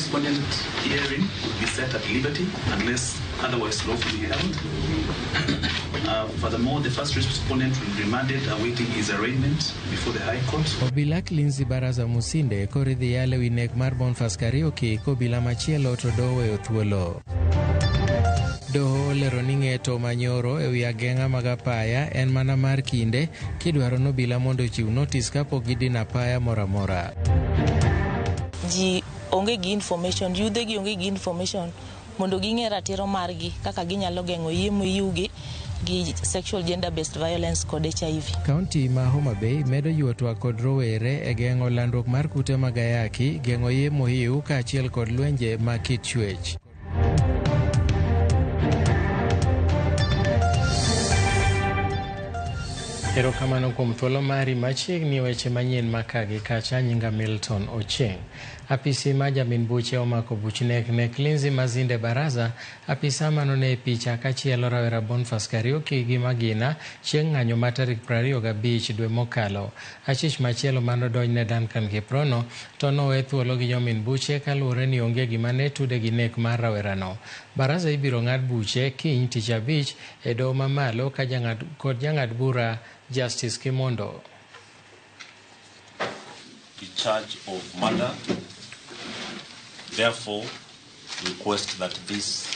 respondent hearing will be set at liberty unless otherwise lawfully held. Furthermore, the first respondent will be remanded awaiting his arraignment before the High Court. Obila Lindsay Baraza Musinde koridhi yale wi nek mar Boniface Kariuki kobila machielo to doweyo thuolo. Doho olero ni ng'eto manyoro e wi ageng'a mag apaya en mana mar kinde kidwaro nobila mondo ochiw notis kapok gidino apaya moramora. Ji onge gi information, yudhegi onge gi information mondo ging'e ratiro margi kaka ginyalo geng'o yemo yugi gi sexual gender based violence kod HIV. Kaunti ma Homa Bay medo yuo twak kod rowere e geng'o landruok mar kute mag ayaki, geng'o yemo hiu kaachiel kod lwenje mag kit chwech. Erokamano kuom thuolo mari machiegni weche manyien makagi kacha. Nyinga Milton Ocheng. Apisi ma jamin buche omako buch nek Lindsay Mazinde Baraza, apisa manone picha kachielo rawera Boniface Kariuki gi magina chieng' ng'anyo ma tarik 25 dwe mokalo. Achich machielo manodonjne Duncan Kiprono to nowe thuolo gi jomin buche kaluwore ni onge gima ne tude gi nek mar rawerano. Baraza ibiro ng'ad buche kiny tich abich e doho mamalo ka jang'ad bura Justice Kimondo. The charge of murder, therefore, request that this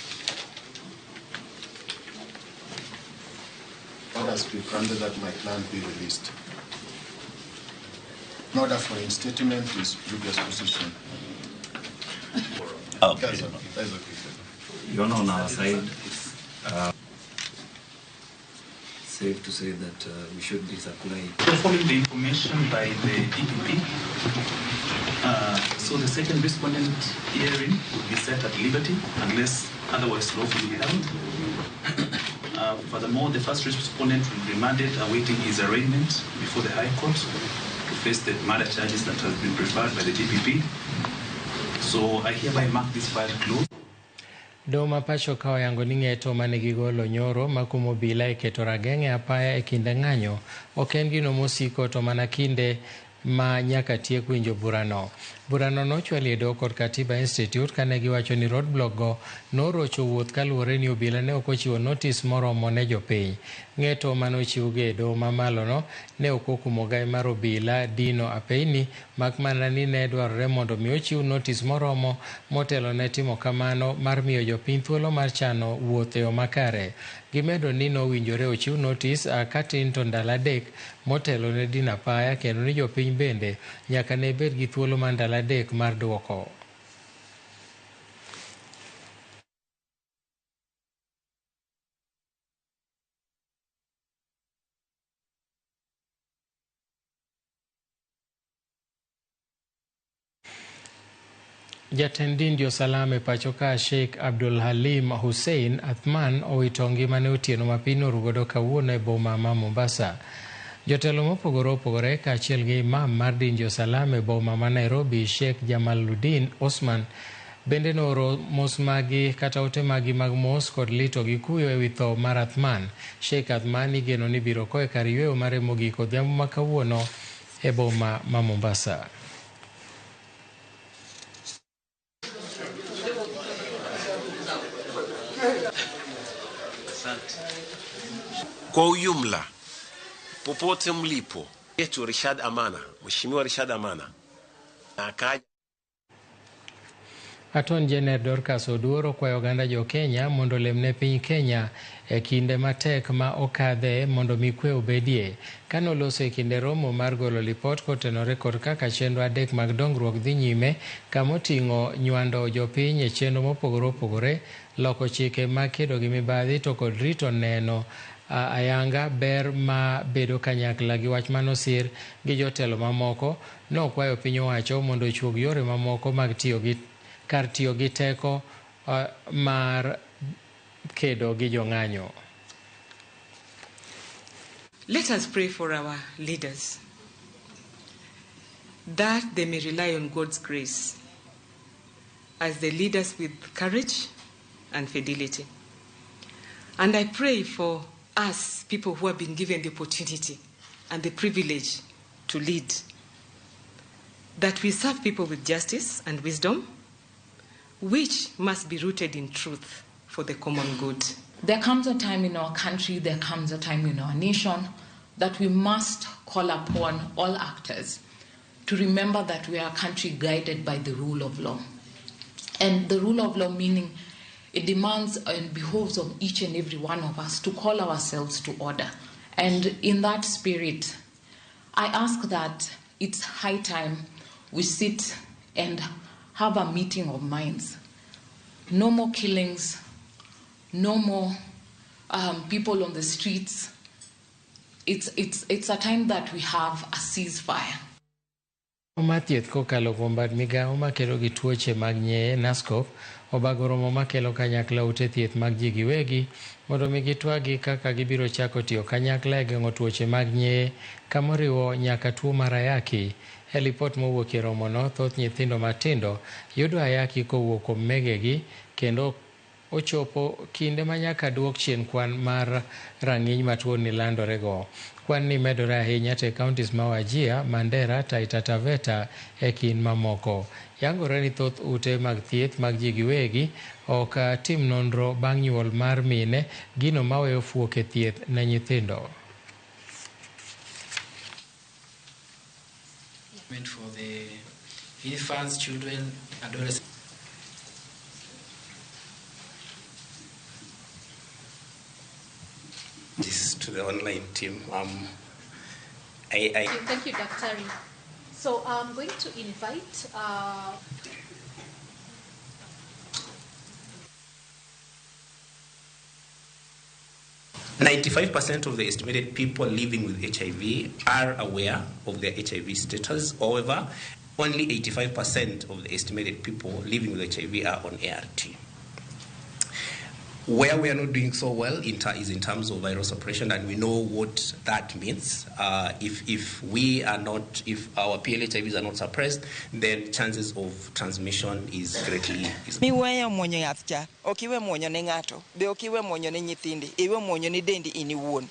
orders be granted that my client be released. In order for instatement his previous position. That's okay. Your Honor, on our side, safe to say that we should disapply. Following the information by the DPP, so the second respondent hearing will be set at liberty unless otherwise lawfully held. Furthermore, the first respondent will be remanded awaiting his arraignment before the High Court to face the murder charges that have been preferred by the DPP. So I hereby mark this file closed. Doma pacho ka oyango ni ng'eto mane gigolo nyoro makumo obila e keto rageng'e apaya e kinde ng'anyo ok en gino mosiko to mana kinde ma nyaka tiek winjo burano. Burano nochwali e doho kod Katiba Institute kane giwacho ni roadblock go norocho wuoth kaluwore ni obila ne ok ochiwo notis moromo ne jopiny. Ng'eto manochiw ge doho mamalo no ne ok okumo gai mar obila Dino Apeini, mak mana ni ne dwarore mondo mi ochiw notis moromo motelo ne timo kamano mar miyo jopiny thuolo mar chano wuoth e yo makare. Gimedo ni nowinjore ochiw notis katin to ndalo 3 motelo ne dino apaya kendo ni jopiny bende nyaka ne bed gi thuolo mar ndalo 3 mar duoko. Jatend din Jo-Salam e pacho ka Sheikh Abdul Halim Hussein Athman owito ngimane otieno ma piny orugodo kawuono e boma ma Mombasa. Jotelo mopogore opogore kaachiel gi imam mar din Jo-Salam e boma ma Nairobi Sheikh Jamaluddin Osman bende nooro mos magi kata ote magi mag mos kod lito gi kuyo e wi tho mar Athman. Sheikh Athman igeno ni biro koe kar yweyo mare mogik odhiambo ma kawuono e boma ma Mombasa. Kwa ujumla, popote mlipo, yetu Rishad Amana, Mheshimiwa Rishad Amana, na akaja Attorney General Dorcas Oduor kwayo oganda jo Kenya mondo lemne piny Kenya e kinde matek ma okadhe mondo mi kwe obedie. Kano loso e kinde romo mar golo lipot kotenore kod kaka chenro 3 mag dongruok dhi nyime kamoting'o nywando jopiny e chenro mopogore opogore, loko chike mag kedo gi mibadhi to kod rito neno ayanga ber ma bedo kanyakla gi wach manosir gi jotelo mamoko. Nokwayo piny owacho mondo ochuog yore mamoko mag kar tiyo gi teko mar kedo gi jong'anyo. Let us pray for our leaders, that they may rely on God's grace as they lead us with courage and fidelity. And I pray for us, people who have been given the opportunity and the privilege to lead, that we serve people with justice and wisdom, which must be rooted in truth for the common good. There comes a time in our country, there comes a time in our nation that we must call upon all actors to remember that we are a country guided by the rule of law. And the rule of law meaning it demands and behoves of each and every one of us to call ourselves to order. And in that spirit, I ask that it's high time we sit and have a meeting of minds. No more killings, no more people on the streets. It's a time that we have a ceasefire. Mathieth kokalo kuom bad migao makelo gi tuoche mag nyeye NASCOP obago romo makelo kanyakla ute thieth mag ji giwegi mondo mi gitwagi kaka gibiro chako tiyo kanyakla e geng'o tuoche mag nyeye kamoriwo nyaka tuo mar ayaki. E lipot mowuok e romono, thoth nyithindo matindo yudo ayaki kowuok kuom megegi kendo ochopo kinde ma nyaka duok chien kwan mar rang'iny ma tuoni landorego. Kwan ni medore ahinya te counties ma Wajir, Mandera, Taita Taveta e kind mamoko. Yangore ni thoth ute mag thieth mag ji giwegi ok tim nonro bang' nyuol mar mine, gino maweyo fuok e thieth ne nyithindo. For the infants, children, adolescents. This to the online team. Thank you, Dr. So I'm going to invite 95% of the estimated people living with HIV are aware of their HIV status. However, only 85% of the estimated people living with HIV are on ART. Where we are not doing so well is in terms of viral suppression, and we know what that means. If our PLHIVs are not suppressed, then chances of transmission is greatly. Miweyo muonyo yath cha, okiwe muonyo ne ng'ato, be okiwe muonyo ne nyithindi, iwe muonyo ne dendi in iwuon.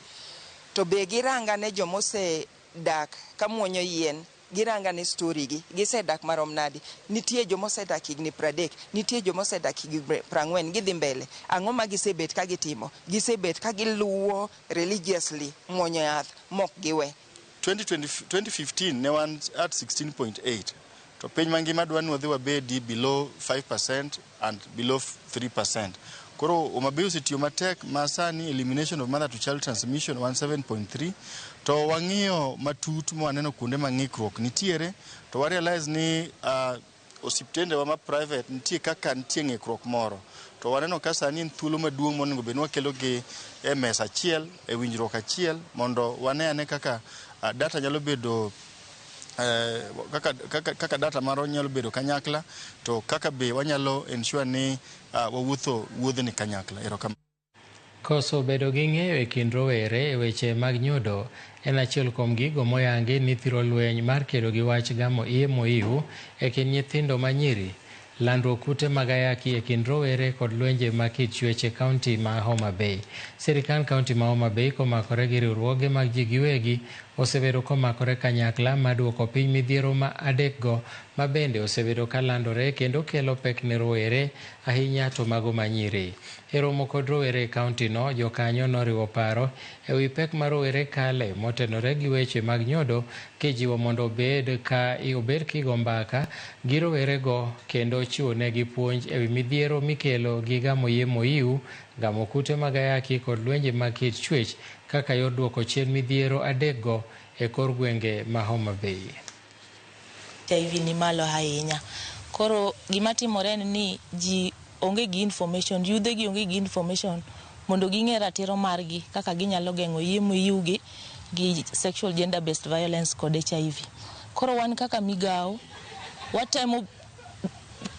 To be giranga ne jomose dak ka muonyo yien. Giranga ni story gisedak marom nadi, nitie jomosedak higni 30, nitie jomosedak higni 40, gidhi mbele. Ang'o ma gisebet ka gitimo? Gisebet ka giluwo religiously muonyo yath mok giwe. 2015 ne wan at 16.8. To piny mangima dwani wadhi wabedi below 5% and below 3%. Koro Homabay osetiyo matek masani elimination of mother to child transmission 17.3. To wang'iyo matut mwaneno kuonde mang'ikruok nitiere, to wa realize ni osiptende wa ma private nitie kaka nitie ng'ikruok moro. To waneno ka sani en thuolo maduong' monego bed ni wakelo gi e mesa achiel, e winjruok achiel, mondo wane kaka data nyalo bedo kaka data maro nyalo bedo kanyakla, to kaka be wanyalo ensure ni wuodhni kanyakla. Erokamano. Koso bedo gi ng'eyo e kind rowere e weche mag nyodo en achiel kuom gigo moyangi ni thiro lweny mar kedo gi wach gamo iye moiw e kind nyithindo manyiri. Landruok kute mag ayaki e kind rowere kod lwenje mag kit chwech e kaunti ma Homabay. Sirikal kaunti ma Homabay komakore gi riwruoge mag ji giwegi osebedo komakore kanyakla maduoko piny midhiero ma adekgo ma bende osebedo ka landore kendo kelo pek ne rowere ahinya to mago manyiri. E romo kod rowere e kaunti no, jokanyo noriwo paro e wi pek ma rowere kale motenore gi weche mag nyodo, kijiwo mondo obed kigo mbaka gi rowerego kendo chiwo negi puonj e wi midhiero mikelo gi gamo iye moiw, gamo kute mag ayaki kod lwenje mag kit chwech kaka yor duoko chien midhiero adekgo e kor gwenge ma Homabay. HIV ni malo ahinya. Koro gima timore ni ji onge gi information, yudhe gi onge gi information mondo ging'e ratiro margi kaka ginyalo geng'o iye moiwgi gi sexual gender based violence kod HIV. Koro wan kaka migao watemo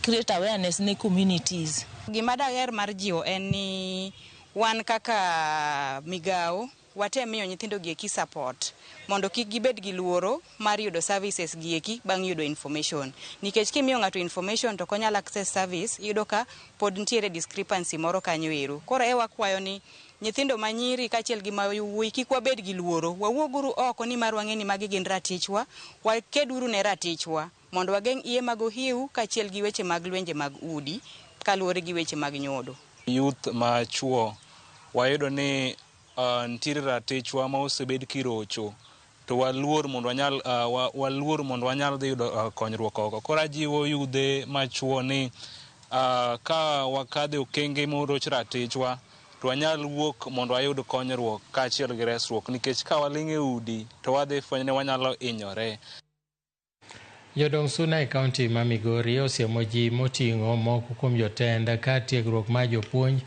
create awareness ne communities. Gima daher mar jiwo en ni wan kaka migao watem miyo nyithindo gieki support mondo kik gibed gi luoro mar yudo services gieki bang' yudo information, nikech kimiyo ng'ato information to konyal access service yudo ka pod ntiere discrepancy moro kanyo ero. Koro wakwayo ni nyithindo manyiri kachiel gi mawuoyi kik wabed gi luoro, wawuoguru oko ni mar wang'e ni magi gin ratichwa, wakeduru ne ratichwa mondo wageng' iye mag ohiu kaachiel gi weche mag lwenje mag udi kaluwore gi weche mag nyodo. Youth ma chuo wayudo ni nitiere ratichwa ma osebed kirocho to waluor mondo wanyal dhi yudo konyruok oko. Koro ajiwo yudhe ma chuo ni ka wakadhe okenge moroch ratichwa to wanyal wuok mondo wayud konyruok kaachiel gi resruok, nikech ka waling' e udi to wadhi fwenyo ni wanyalo hinyore. Jodong Suna e kaunti ma Migori osiemo ji moting'o moko kuom jotend ka tiegruok ma jopuonj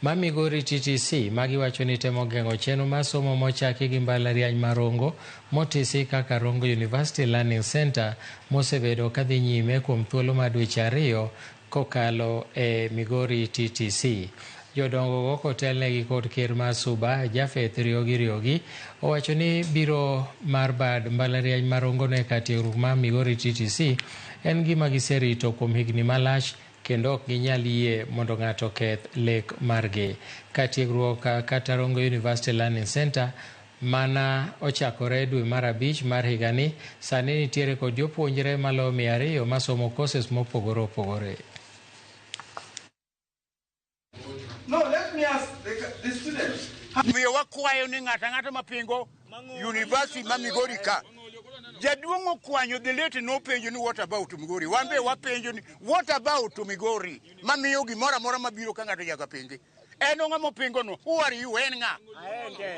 ma Migori TTC ma giwacho ni temo geng'o chenro mar somo mochaki gi mbalariany ma Rongo motisi kaka Rongo University Learning Center mosebedo kadhi nyime kuom thuolo mar dweche 2 kokalo e Migori TTC. Jodongo go kotelnegi kod ker mar Suba Japheth Riogi owacho ni biro mar bad mbalariany ma Rongo ne ka tiegruok mar Migori TTC en gima giserito kuom higni malach kendo ok ginyal yie mondo ng'ato keth lek margi. Ka tiegruok kata Rongo University Learning Center mana ochakore dwe mar 5 mar higani, sani nitiere kod jopuonjre malo 200 masomo courses mopogore opogore. No, let me ask the students. Miyo wakwayo ni ng'ata mapingo University ma Migori ka. Jaduong' okwanyo the late no penjo ni what about Migori. Wambe wapenjo ni what about Migori. Mamiyo gimoro amora mabiro ka ng'ato jaga pingi. Eno ng'amo pingo no. Who are you? En ng'a?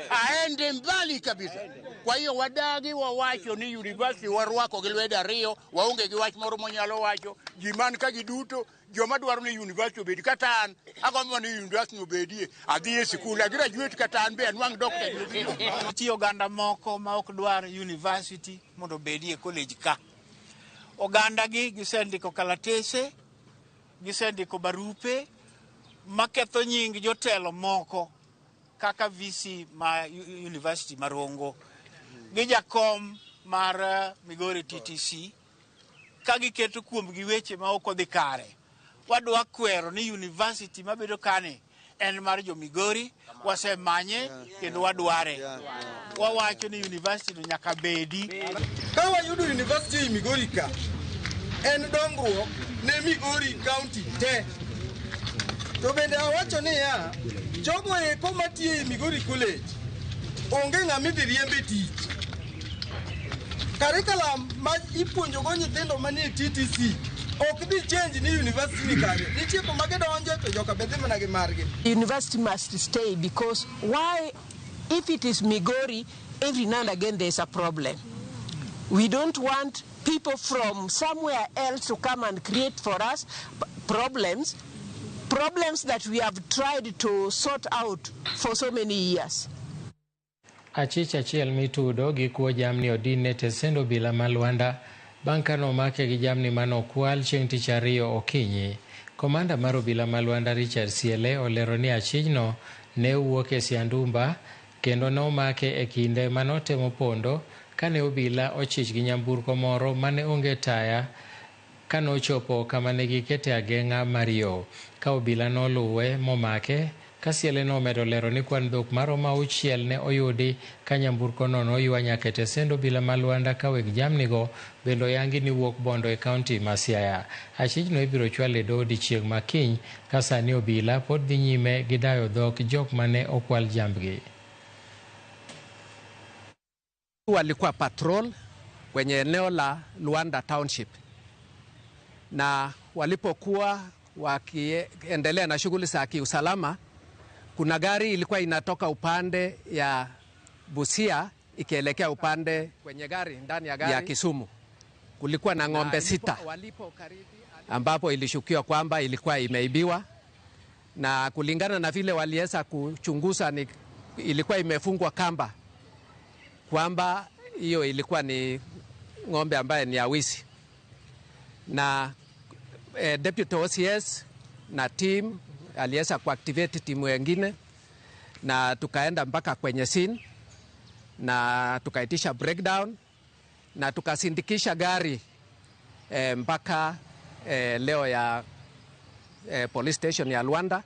Aende mbali kabisa. Kwa hiyo wadagi wawacho ni University warwako gi lwedo ariyo, waonge gi wach moro monyalo wacho. Ji man ka giduto joma dwaro ni University obedi kata an agombo ni University obedie adhi e sikul graduate kata an be anwang' doctor. Ti oganda moko ma ok dwar University mondo obedie college ka. Oganda gi gisendiko kalatese, gisendiko barupe maketho nying jotelo moko kaka VC ma University ma Rongo gi jakom mar Migori TTC ka giketo kuom gi weche ma ok odhi kare. Wadwa kwero ni University mabedo kane en mar jo Migori, wasemanye kendo wadware. Wawacho ni University no nyaka bedi. Ka wayudo University Migori ka en dongruok ne Migori County te. To bende awacho ni ya jogo eko matiyo e Migori College onge ng'ama idhiriembe tich. Curriculum ma ipuonjo go nyithindo manie TTC ok dhi change ni University ni kare. Nitie kuma gidonje to joka bedhi mana gi margi. University must stay because why, if it is Migori, every now and again there's a problem. We don't want people from somewhere else to come and create for us problems that we have tried to sort out for so many years. Achich achiel mitudo gi kuo jamni odine tesendo bila malwanda bang' kano make gi jamni manokwal chieng' tich 2 okinyi. Komanda mar obila malwanda Richard Siele olero ni achijno ne wuok e Siandumba kendo nomake e kinde manotemo pondo kane obila ochich gi nyamburko moro mane onge taya kanochopo kama ne gikete ageng'a mar yo. Ka obila noluwe momake, Kasiele nomedo lero ni kwan dhok maromo 6 ne oyudi ka nyamburko no noywa nyaka tesendo bila malwanda ka weg jamnigo bendo yangi ni wuok bondo e kaunti ma Siaya. Achijno ibiro chwal e doho chieng' makiny ka sani obila pod dhi nyime gi dayo dhok jok mane okwal jambgi. Walikuwa patrol kwenye eneo la Luanda Township, na walipokuwa wakiendelea na shughuli za kiusalama, kuna gari ilikuwa inatoka upande ya Busia ikielekea upande kwenye gari ndani ya gari ya Kisumu. Kulikuwa na ng'ombe 6 ambapo ilishukiwa kwamba ilikuwa imeibiwa, na kulingana na vile waliweza kuchunguza ilikuwa imefungwa kamba kwamba hiyo ilikuwa ni ng'ombe ambaye ni ya wizi. Na Deputy OCS na team aliweza kuactivate timu wengine na tukaenda mpaka kwenye scene na tukaitisha breakdown na tukasindikisha gari mpaka leo ya police station ya Luanda.